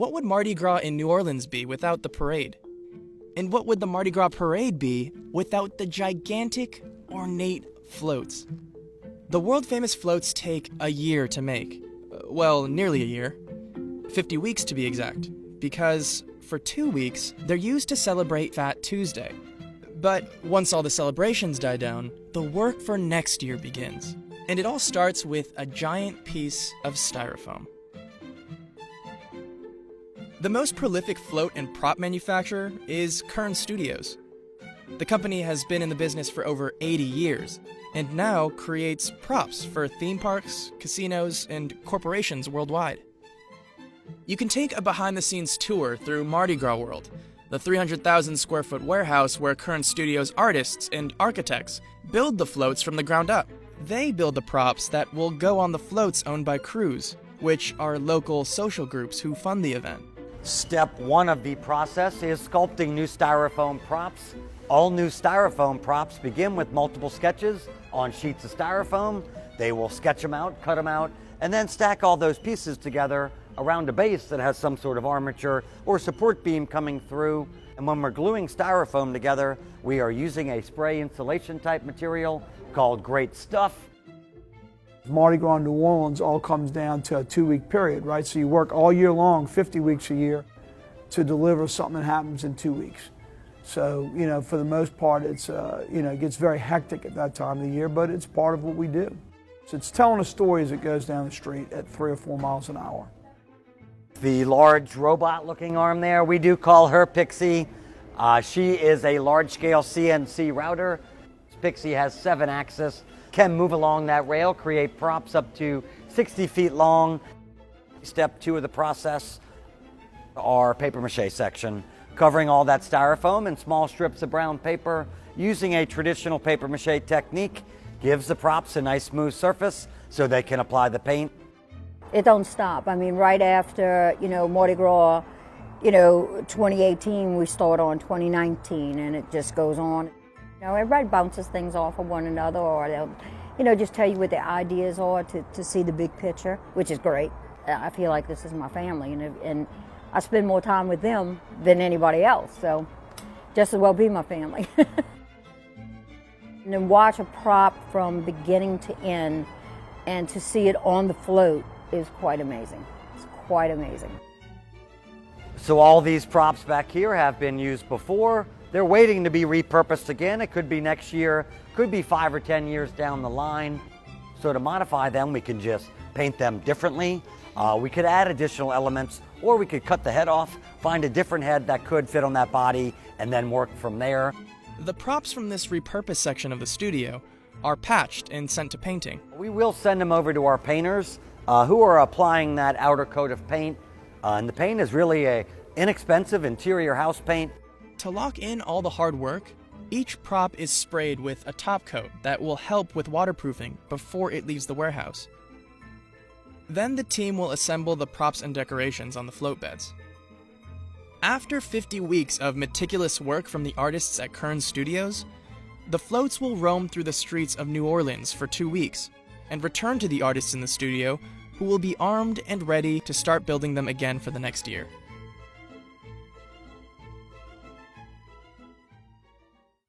What would Mardi Gras in New Orleans be without the parade? And what would the Mardi Gras parade be without the gigantic, ornate floats? The world-famous floats take a year to make. Well, nearly a year. 50 weeks to be exact. Because for 2 weeks, they're used to celebrate Fat Tuesday. But once all the celebrations die down, the work for next year begins. And it all starts with a giant piece of styrofoam. The most prolific float and prop manufacturer is Kern Studios. The company has been in the business for over 80 years, and now creates props for theme parks, casinos, and corporations worldwide. You can take a behind-the-scenes tour through Mardi Gras World, the 300,000 square foot warehouse where Kern Studios artists and architects build the floats from the ground up. They build the props that will go on the floats owned by crews, which are local social groups who fund the event. Step one of the process is sculpting new styrofoam props. All new styrofoam props begin with multiple sketches on sheets of styrofoam. They will sketch them out, cut them out, and then stack all those pieces together around a base that has some sort of armature or support beam coming through. And when we're gluing styrofoam together, we are using a spray insulation type material called Great Stuff. Mardi Gras in New Orleans all comes down to a 2-week period, right? So you work all year long, 50 weeks a year, to deliver something that happens in 2 weeks. So, for the most part, it's, it gets very hectic at that time of the year, but it's part of what we do. So it's telling a story as it goes down the street at 3 or 4 miles an hour. The large robot-looking arm there, we do call her Pixie. She is a large-scale CNC router. Pixie has 7 axis. Can move along that rail, create props up to 60 feet long. Step 2 of the process, our paper mache section, covering all that styrofoam in small strips of brown paper. Using a traditional paper mache technique, gives the props a nice smooth surface so they can apply the paint. It don't stop. I mean, right after, Mardi Gras, 2018, we start on 2019, and it just goes on. Everybody bounces things off of one another, or they'll, just tell you what their ideas are to see the big picture, which is great. I feel like this is my family, and I spend more time with them than anybody else, so just as well be my family. And then watch a prop from beginning to end, and to see it on the float is quite amazing. It's quite amazing. So all these props back here have been used before. They're waiting to be repurposed again. It could be next year, could be 5 or 10 years down the line. So to modify them, we can just paint them differently. We could add additional elements, or we could cut the head off, find a different head that could fit on that body, and then work from there. The props from this repurposed section of the studio are patched and sent to painting. We will send them over to our painters who are applying that outer coat of paint. And the paint is really an inexpensive interior house paint. To lock in all the hard work, each prop is sprayed with a top coat that will help with waterproofing before it leaves the warehouse. Then the team will assemble the props and decorations on the float beds. After 50 weeks of meticulous work from the artists at Kern Studios, the floats will roam through the streets of New Orleans for 2 weeks and return to the artists in the studio, who will be armed and ready to start building them again for the next year.